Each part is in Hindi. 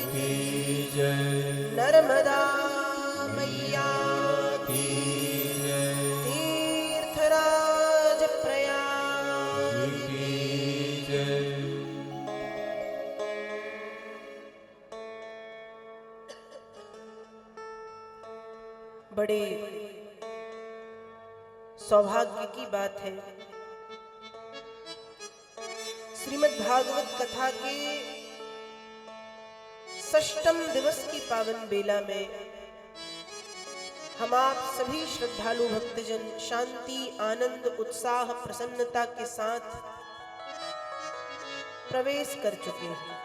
की जय। नर्मदा मैया की जय। तीर्थराज प्रयाग की जय। बड़े सौभाग्य की बात है, श्रीमद् भागवत कथा के षष्ठम दिवस की पावन बेला में हम आप सभी श्रद्धालु भक्तजन शांति, आनंद, उत्साह, प्रसन्नता के साथ प्रवेश कर चुके हैं।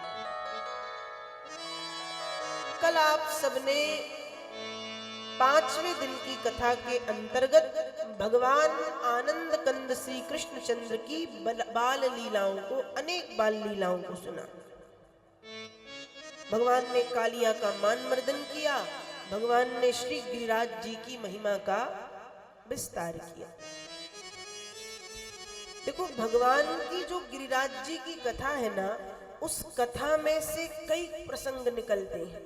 कल आप सबने 5वें दिन की कथा के अंतर्गत भगवान आनंद कंद श्री कृष्णचंद्र की बाल लीलाओं को, अनेक बाल लीलाओं को सुना। भगवान ने कालिया का मान मर्दन किया, भगवान ने श्री गिरिराज जी की महिमा का विस्तार किया। देखो, भगवान की जो गिरिराज जी की कथा है ना, उस कथा में से कई प्रसंग निकलते हैं।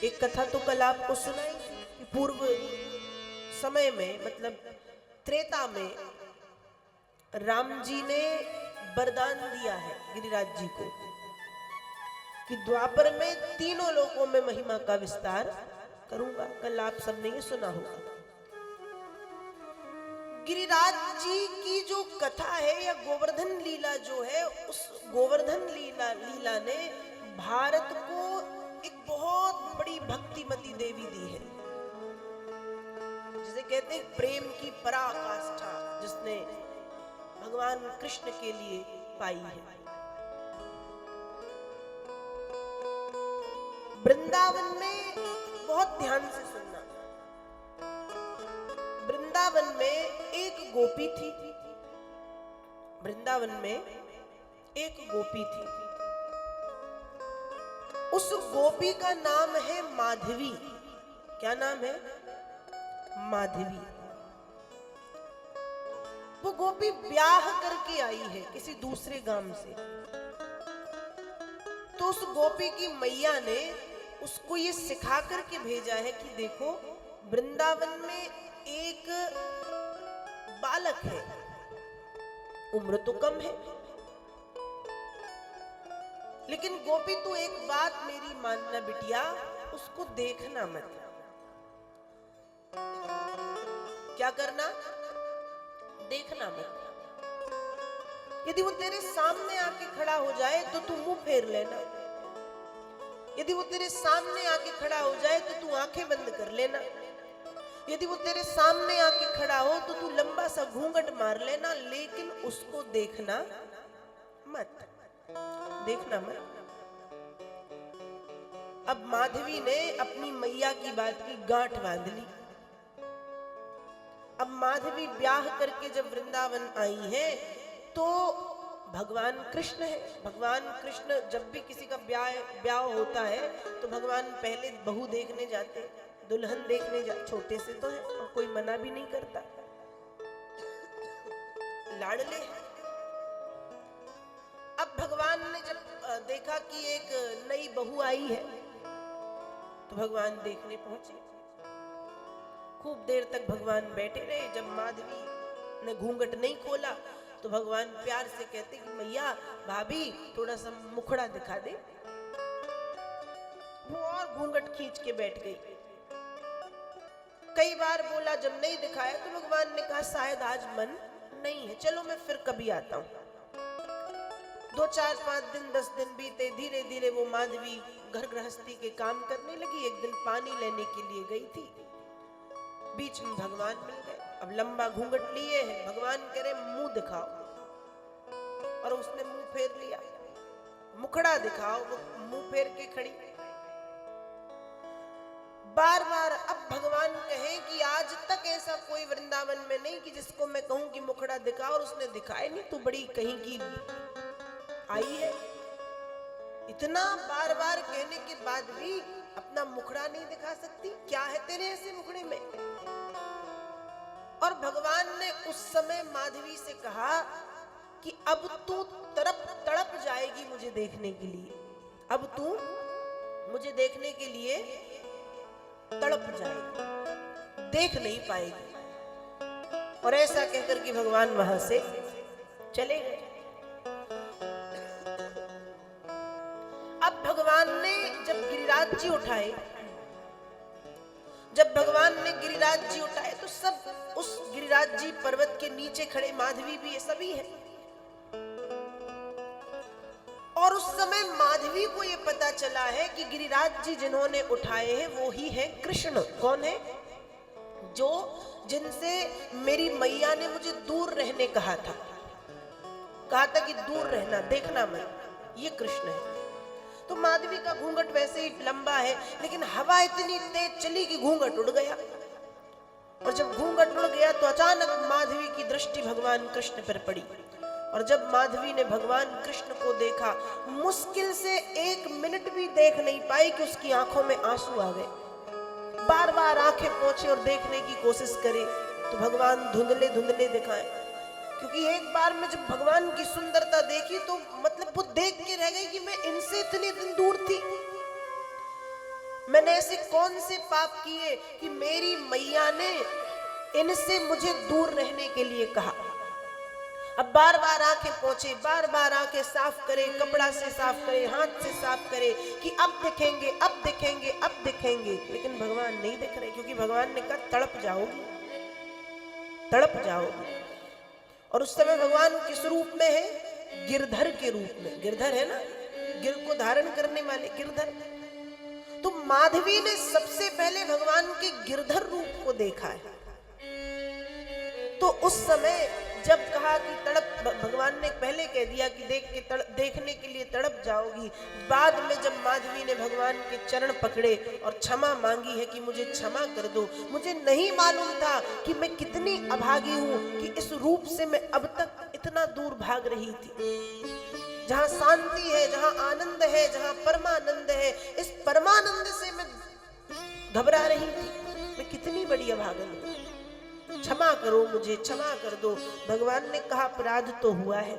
एक कथा तो कल आपको सुनाई कि पूर्व समय में, मतलब त्रेता में, राम जी ने वरदान दिया है गिरिराज जी को कि द्वापर में तीनों लोकों में महिमा का विस्तार करूंगा। कल आप सबने ये सुना होगा। गिरिराज जी की जो कथा है या गोवर्धन लीला जो है, उस गोवर्धन लीला ने भारत को एक बहुत बड़ी भक्तिमती देवी दी है, जिसे कहते हैं प्रेम की पराकाष्ठा, जिसने भगवान कृष्ण के लिए पाई है। वृंदावन में बहुत ध्यान से सुनना, वृंदावन में एक गोपी थी। वृंदावन में एक गोपी थी। उस गोपी का नाम है माधवी। क्या नाम है? माधवी। वो गोपी ब्याह करके आई है किसी दूसरे गांव से। तो उस गोपी की मैया ने उसको ये सिखा करके भेजा है कि देखो, वृंदावन में एक बालक है, उम्र तो कम है, लेकिन गोपी तू एक बात मेरी मानना बिटिया, उसको देखना मत। क्या करना? देखना मत। यदि वो तेरे सामने आके खड़ा हो जाए तो तू मुंह फेर लेना। यदि वो तेरे सामने आके खड़ा हो जाए तो तू आंखें बंद कर लेना। यदि वो तेरे सामने आके खड़ा हो तो तू लंबा सा घूंघट मार लेना, लेकिन उसको देखना मत। देखना मत। अब माधवी ने अपनी मैया की बात की गांठ बांध ली। अब माधवी ब्याह करके जब वृंदावन आई है तो भगवान कृष्ण है। भगवान कृष्ण जब भी किसी का ब्याह होता है तो भगवान पहले बहू देखने जाते, दुल्हन देखने जाते। छोटे से तो है और कोई मना भी नहीं करता, लाडले हैं। अब भगवान ने जब देखा कि एक नई बहू आई है तो भगवान देखने पहुंचे। खूब देर तक भगवान बैठे रहे। जब माधवी ने घूंघट नहीं खोला तो भगवान प्यार से कहते कि मैया, भाभी, थोड़ा सा मुखड़ा दिखा दे। वो और घूंघट खींच के बैठ गई। कई बार बोला, जब नहीं दिखाया तो भगवान ने कहा शायद आज मन नहीं है, चलो मैं फिर कभी आता हूं। 2, 4, 5 दिन, 10 दिन बीते। धीरे धीरे वो माधवी घर गृहस्थी के काम करने लगी। एक दिन पानी लेने के लिए गई थी, बीच में भगवान मिल गए। अब लंबा घूंघट लिए हैं, भगवान कह रहे मुंह दिखाओ, और उसने मुंह फेर लिया। मुखड़ा दिखाओ, वो मुंह फेर के खड़ी। बार बार अब भगवान कहे कि आज तक ऐसा कोई वृंदावन में नहीं कि जिसको मैं कहूं कि मुखड़ा दिखा और उसने दिखाए नहीं। तू बड़ी कहीं की आई है। इतना बार बार कहने के बाद भी अपना मुखड़ा नहीं दिखा सकती। क्या है तेरे ऐसे मुखड़े में? और भगवान ने उस समय माधवी से कहा कि अब तू तड़प जाएगी मुझे देखने के लिए। अब तू मुझे देखने के लिए तड़प जाएगी, देख नहीं पाएगी। और ऐसा कहकर के भगवान वहां से चले गए। अब भगवान ने जब गिरिराज जी उठाए, जब भगवान ने गिरिराज जी उठाए तो सब उस गिरिराज जी पर्वत के नीचे खड़े माधवी भी है, सभी है। और उस समय माधवी को यह पता चला है कि गिरिराज जी जिन्होंने उठाए हैं वो ही है कृष्ण। कौन है? जो जिनसे मेरी मैया ने मुझे दूर रहने कहा था कि दूर रहना, देखना मत, ये कृष्ण है। तो माधवी का घूंघट वैसे ही लंबा है, लेकिन हवा इतनी तेज चली कि घूंघट उड़ गया। और जब घूंघट उड़ गया तो अचानक माधवी की दृष्टि भगवान कृष्ण पर पड़ी। और जब माधवी ने भगवान कृष्ण को देखा, मुश्किल से 1 मिनट भी देख नहीं पाई कि उसकी आंखों में आंसू आ गए। बार बार आंखें पोंछे और देखने की कोशिश करे तो भगवान धुंधले धुंधले दिखाए। क्योंकि एक बार में जब भगवान की सुंदरता देखी तो मतलब वो देख के रह गई कि मैं इनसे इतने दिन दूर थी। मैंने ऐसे कौन से पाप किए कि मेरी मैया ने इनसे मुझे दूर रहने के लिए कहा। अब बार बार आंखें पोंछे, बार बार आंखें साफ करे, कपड़ा से साफ करे, हाथ से साफ करे कि अब दिखेंगे, अब दिखेंगे, अब दिखेंगे। लेकिन भगवान नहीं दिख रहे, क्योंकि भगवान ने कहा तड़प जाओगी, तड़प जाओगी। और उस समय भगवान किस रूप में है? गिरधर के रूप में। गिरधर है ना, गिर को धारण करने वाले गिरधर। तो माधवी ने सबसे पहले भगवान के गिरधर रूप को देखा है। तो उस समय जब कहा कि तड़प, भगवान ने पहले कह दिया कि देखने के लिए तड़प जाओगी। बाद में जब माधवी ने भगवान के चरण पकड़े और क्षमा मांगी है कि मुझे क्षमा कर दो, मुझे नहीं मालूम था कि मैं कितनी अभागी हूं कि इस रूप से मैं अब तक इतना दूर भाग रही थी। जहां शांति है, जहां आनंद है, जहां परमानंद है, इस परमानंद से मैं घबरा रही थी। मैं कितनी बड़ी अभागन हूं, क्षमा करो, मुझे क्षमा कर दो। भगवान ने कहा अपराध तो हुआ है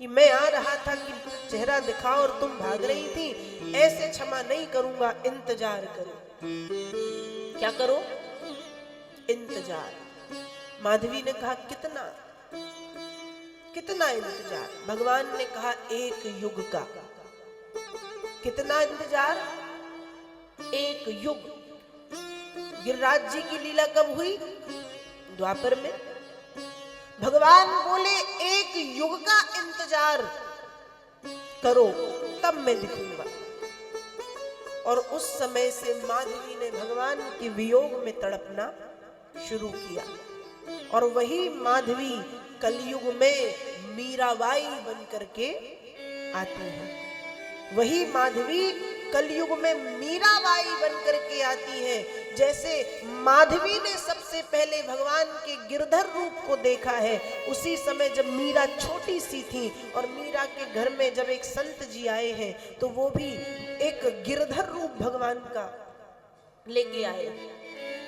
कि मैं आ रहा था कि चेहरा दिखाओ और तुम भाग रही थी। ऐसे क्षमा नहीं करूंगा, इंतजार करो। क्या करो? इंतजार। माधवी ने कहा कितना कितना इंतजार? भगवान ने कहा 1 युग का। कितना इंतजार? 1 युग। गिरिराज जी की लीला कब हुई? द्वापर में। भगवान बोले 1 युग का इंतजार करो, तब मैं दिखूंगा। और उस समय से माधवी ने भगवान के वियोग में तड़पना शुरू किया। और वही माधवी कलयुग में मीराबाई बन करके आती है। वही माधवी कलयुग में मीराबाई बन करके आती है। जैसे माधवी ने सबसे पहले भगवान के गिरधर रूप को देखा है, उसी समय जब मीरा छोटी सी थी और मीरा के घर में जब एक संत जी आए हैं तो वो भी एक गिरधर रूप भगवान का लेके आए।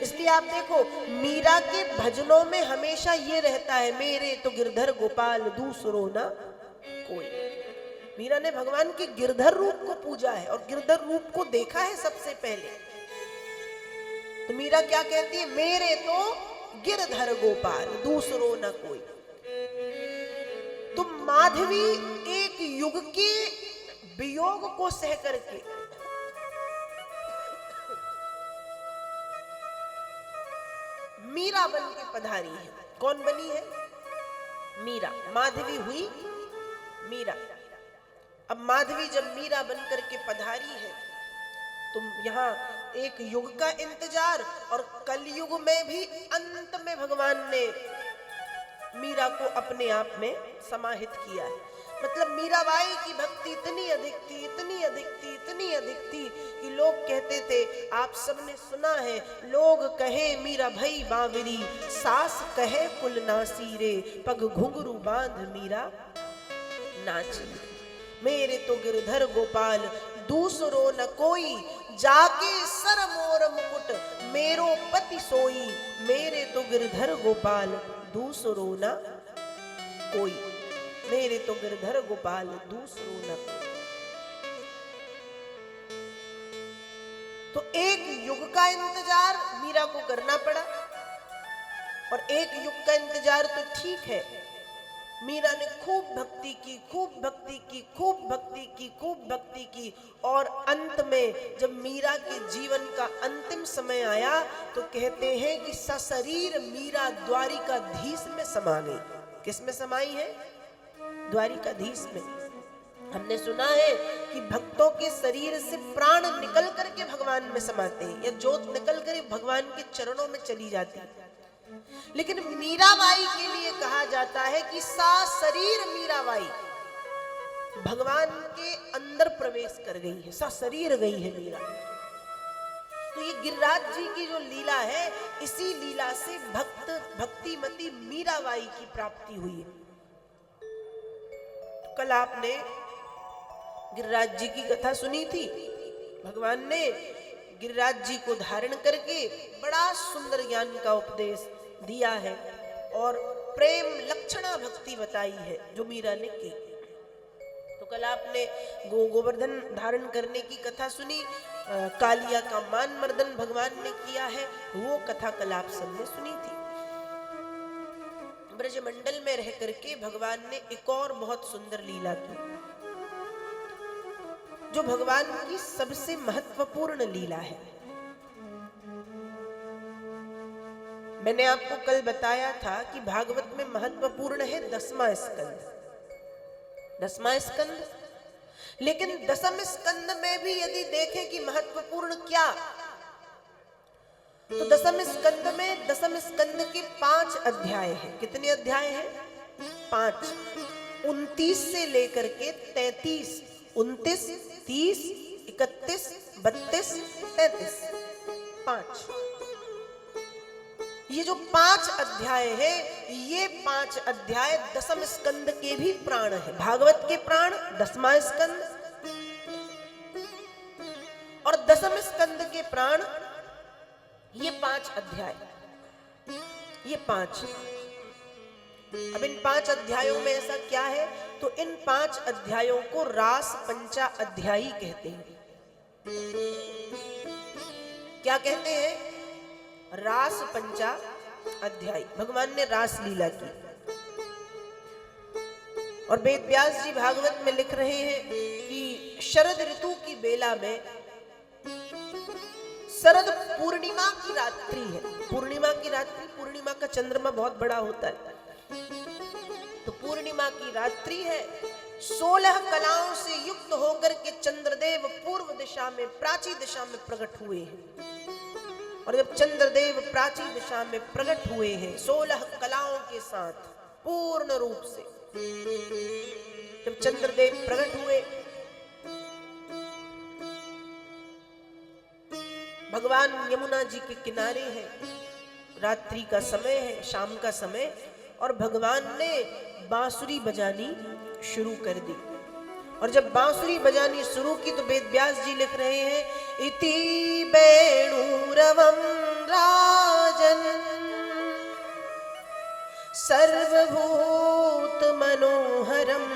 इसलिए आप देखो मीरा के भजनों में हमेशा ये रहता है, मेरे तो गिरधर गोपाल दूसरो ना कोई। मीरा ने भगवान के गिरधर रूप को पूजा है और गिरधर रूप को देखा है सबसे पहले। तो मीरा क्या कहती है? मेरे तो गिरधर गोपाल दूसरो न कोई। तो माधवी 1 युग के वियोग को सह करके मीरा बन के पधारी है। कौन बनी है? मीरा। माधवी हुई मीरा। अब माधवी जब मीरा बनकर के पधारी है तो यहाँ 1 युग का इंतजार, और कलयुग में भी अंत में भगवान ने मीरा को अपने आप में समाहित किया है। मतलब मीराबाई की भक्ति इतनी अधिक थी, इतनी अधिक थी, इतनी अधिक थी कि लोग कहते थे, आप सबने सुना है, लोग कहे मीरा भई बावरी, सास कहे कुल नासी रे, पग घुंघरू बांध मीरा नाची। मेरे तो गिरधर गोपाल दूसरो न कोई, जाके सर मोर मुकुट मेरो पति सोई। मेरे तो गिरधर गोपाल दूसरो न कोई, मेरे तो गिरधर गोपाल दूसरो न कोई। तो एक युग का इंतजार मीरा को करना पड़ा, और एक युग का इंतजार तो ठीक है, मीरा ने खूब भक्ति की, खूब भक्ति की, खूब भक्ति की, खूब भक्ति की, और अंत में जब मीरा के जीवन का अंतिम समय आया तो कहते हैं कि सशरीर मीरा द्वारिकाधीश में समा गई। किस में समाई है? द्वारिकाधीश में। हमने सुना है कि भक्तों के शरीर से प्राण निकल करके भगवान में समाते हैं, या ज्योत निकल कर भगवान के चरणों में चली जाती है, लेकिन मीराबाई के लिए कहा जाता है कि सा शरीर मीराबाई भगवान के अंदर प्रवेश कर गई है, सा शरीर गई है मीरा। तो ये गिरिराज जी की जो लीला है, इसी लीला से भक्तिमती मीराबाई की प्राप्ति हुई है। तो कल आपने गिरिराज जी की कथा सुनी थी। भगवान ने गिरिराज जी को धारण करके बड़ा सुंदर ज्ञान का उपदेश दिया है और प्रेम लक्षणा भक्ति बताई है जो मीरा ने की। तो कल आपने गोवर्धन धारण करने की कथा सुनी, कालिया का मान मर्दन भगवान ने किया है, वो कथा कल आप सबने सुनी थी। ब्रजमंडल में रह करके भगवान ने एक और बहुत सुंदर लीला की, जो भगवान की सबसे महत्वपूर्ण लीला है। मैंने आपको कल बताया था कि भागवत में महत्वपूर्ण है 10वां स्कंद, 10वां स्कंद। लेकिन 10वें स्कंद में भी यदि देखें कि महत्वपूर्ण क्या, तो 10वें स्कंद में 10वें स्कंद के 5 अध्याय हैं। कितने अध्याय हैं? 5। 29 से लेकर के 33, 29, 30, 31, 32, 33, 5। ये जो 5 अध्याय है, ये 5 अध्याय 10वें स्कंद के भी प्राण है। भागवत के प्राण 10वां स्कंद, और 10वें स्कंद के प्राण ये 5 अध्याय, ये 5। अब इन 5 अध्यायों में ऐसा क्या है, तो इन 5 अध्यायों को रास पंचा अध्यायी कहते हैं। क्या कहते हैं? रास पंचा अध्यायी। भगवान ने रास लीला की, और वेद व्यास जी भागवत में लिख रहे हैं कि शरद ऋतु की बेला में शरद पूर्णिमा की रात्रि है। पूर्णिमा की रात्रि, पूर्णिमा का चंद्रमा बहुत बड़ा होता है, तो पूर्णिमा की रात्रि है। 16 कलाओं से युक्त होकर के चंद्रदेव पूर्व दिशा में, प्राची दिशा में प्रकट हुए हैं। और जब चंद्रदेव प्राची दिशा में प्रकट हुए हैं 16 कलाओं के साथ पूर्ण रूप से, जब चंद्रदेव प्रकट हुए, भगवान यमुना जी के किनारे हैं, रात्रि का समय है, शाम का समय, और भगवान ने बांसुरी बजानी शुरू कर दी। और जब बांसुरी बजानी शुरू की तो वेद व्यास जी लिख रहे हैं, इति वेणुरवं राजन सर्वभूत मनोहरम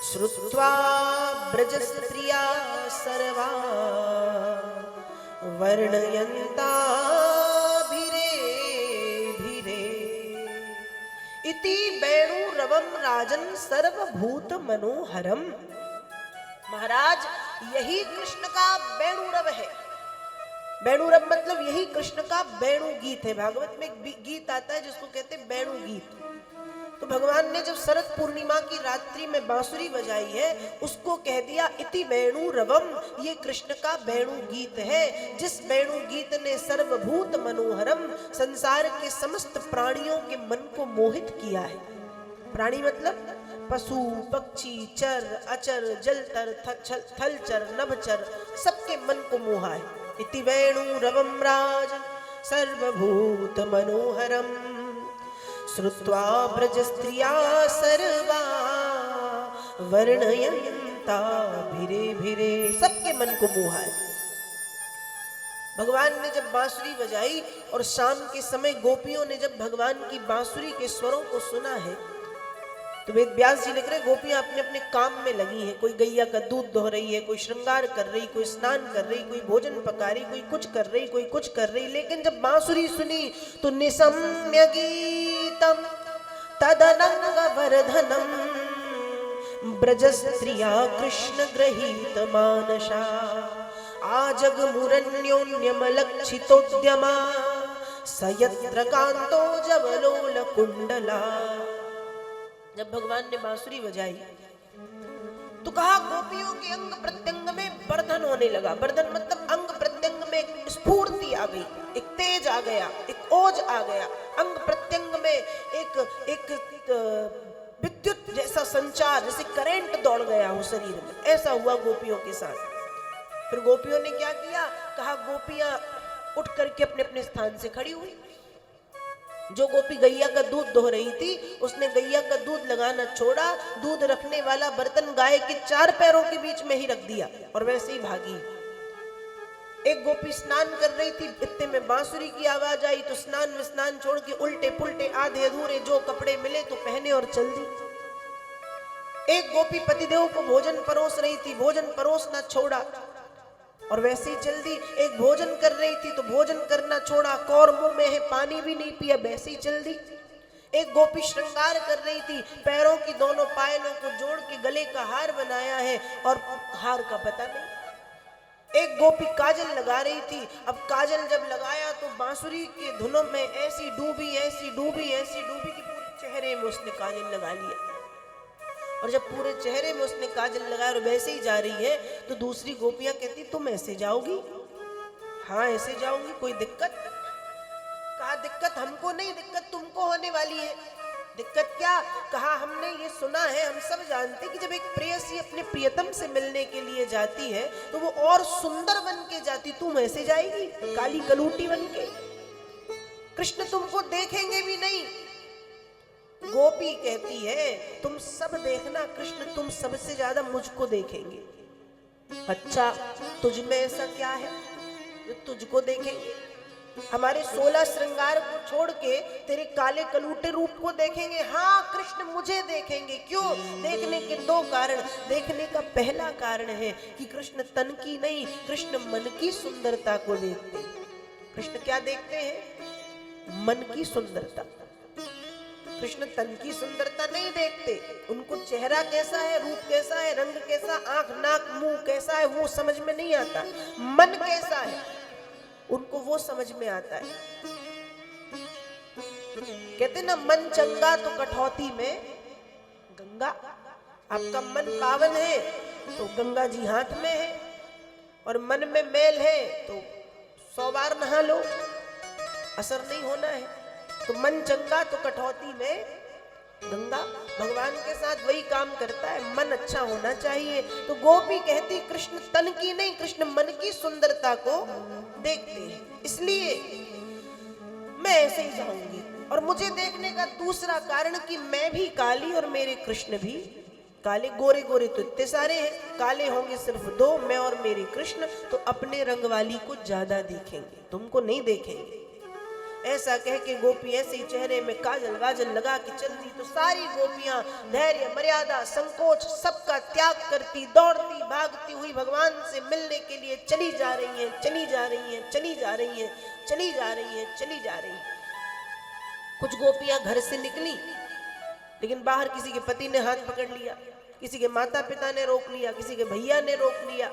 श्रुत्वा ब्रजस्त्रिया सर्वा वर्णयन्ता इति वेणुरवं राजन सर्वभूत मनोहरम। महाराज, यही कृष्ण का वेणुरव है। वेणुरव मतलब यही कृष्ण का वेणु गीत है। भागवत में एक गीत आता है जिसको कहते हैं वेणु गीत। तो भगवान ने जब शरद पूर्णिमा की रात्रि में बांसुरी बजाई है, उसको कह दिया इति वेणुरवम, ये कृष्ण का वेणु गीत है, जिस वेणु गीत ने सर्वभूत मनोहरम, संसार के समस्त प्राणियों के मन को मोहित किया है। प्राणी मतलब पशु, पक्षी, चर, अचर, जलचर, थलचर, नभचर, सबके मन को मोहा है। इति वेणुरवम राजन सर्वभूत मनोहरम श्रुत्वा ब्रजस्त्रिया सर्वा वर्णयन्ता भिरे भिरे, सबके मन को मोहा है। भगवान ने जब बांसुरी बजाई और शाम के समय गोपियों ने जब भगवान की बांसुरी के स्वरों को सुना है, तो वेद व्यास जी लिख रहे गोपियां अपने अपने काम में लगी हैं। कोई गैया का दूध दोह रही है, कोई श्रृंगार कर रही, कोई स्नान कर रही, कोई भोजन पका रही, कोई कुछ कर रही, कोई कुछ कर रही। लेकिन जब बांसुरी सुनी तो निसम्य गीतम तदनंग वर्धनम ब्रज स्त्रिया कृष्ण गृहीत मानसा आजग मुरन्योन्यम लक्षितोद्यमा सयत्र कांतो जवलोल कुंडला। जब भगवान ने बांसुरी बजाई तो कहा गोपियों के अंग प्रत्यंग में वर्धन होने लगा। वर्धन मतलब अंग प्रत्यंग में एक स्फूर्ति आ गई, एक तेज आ गया, एक ओज आ गया। अंग प्रत्यंग में एक विद्युत जैसा संचार, जैसे करंट दौड़ गया हो शरीर में, ऐसा हुआ गोपियों के साथ। फिर गोपियों ने क्या किया, कहा गोपियां उठ करके अपने अपने स्थान से खड़ी हुई। जो गोपी गैया का दूध दोह रही थी उसने गैया का दूध लगाना छोड़ा, दूध रखने वाला बर्तन गाय के 4 पैरों के बीच में ही रख दिया और वैसे ही भागी। एक गोपी स्नान कर रही थी, इतने में बांसुरी की आवाज आई तो स्नान विस्नान छोड़ के उल्टे पुल्टे आधे अधूरे जो कपड़े मिले तो पहने और चल दी। एक गोपी पतिदेव को भोजन परोस रही थी, भोजन परोसना छोड़ा और वैसे ही चल दी। एक भोजन कर रही थी तो भोजन करना छोड़ा, कौर मुंह में है, पानी भी नहीं पिया, वैसे ही चल दी। एक गोपी श्रृंगार कर रही थी, पैरों की दोनों पायलों को जोड़ के गले का हार बनाया है और हार का पता नहीं। एक गोपी काजल लगा रही थी, अब काजल जब लगाया तो बांसुरी के धुनों में ऐसी डूबी ऐसी डूबी ऐसी डूबी कि पूरे चेहरे में उसने काजल लगा लिया। और जब पूरे चेहरे में उसने काजल लगाया और वैसे ही जा रही है तो दूसरी गोपियां कहती तुम ऐसे जाओगी? हाँ ऐसे जाऊंगी, कोई दिक्कत? कहा दिक्कत हमको नहीं, दिक्कत तुमको होने वाली है। दिक्कत क्या? कहा हमने ये सुना है, हम सब जानते कि जब एक प्रेयसी अपने प्रियतम से मिलने के लिए जाती है तो वो और सुंदर बन के जाती, तुम ऐसे जाएगी काली कलूटी बन के? कृष्ण तुमको देखेंगे भी नहीं। गोपी कहती है तुम सब देखना, कृष्ण तुम सबसे ज्यादा मुझको देखेंगे। अच्छा तुझ में ऐसा क्या है जो तुझको देखेंगे? हमारे 16 श्रृंगार को छोड़ के तेरे काले कलूटे रूप को देखेंगे? हाँ कृष्ण मुझे देखेंगे। क्यों? देखने के 2 कारण। देखने का पहला कारण है कि कृष्ण तन की नहीं, कृष्ण मन की सुंदरता को देखते हैं। कृष्ण क्या देखते हैं? मन की सुंदरता। कृष्ण तन की सुंदरता नहीं देखते। उनको चेहरा कैसा है, रूप कैसा है, रंग कैसा, आंख नाक मुंह कैसा है वो समझ में नहीं आता। मन कैसा है उनको वो समझ में आता है। कहते ना मन चंगा तो कठौती में गंगा। आपका मन पावन है तो गंगा जी हाथ में है, और मन में मैल है तो 100 बार नहा लो, असर नहीं होना है। तो मन चंगा तो कठौती में गंगा। भगवान के साथ वही काम करता है, मन अच्छा होना चाहिए। तो गोपी कहती कृष्ण तन की नहीं, कृष्ण मन की सुंदरता को देखते हैं, इसलिए मैं ऐसे ही जाऊंगी। और मुझे देखने का दूसरा कारण कि मैं भी काली और मेरे कृष्ण भी काले। गोरे गोरे तो इतने सारे हैं, काले होंगे सिर्फ 2, मैं और मेरे कृष्ण, तो अपने रंग वाली को ज्यादा देखेंगे, तुमको नहीं देखेंगे। ऐसा कह के गोपी ऐसे ही चेहरे में काजल वाजल लगा के चलती तो सारी गोपियां धैर्य मर्यादा संकोच सबका त्याग करती दौड़ती भागती हुई भगवान से मिलने के लिए चली जा रही हैं, चली जा रही हैं, चली जा रही हैं, चली जा रही हैं, चली जा रही हैं। कुछ गोपियां घर से निकली लेकिन बाहर किसी के पति ने हाथ पकड़ लिया, किसी के माता पिता ने रोक लिया, किसी के भैया ने रोक लिया।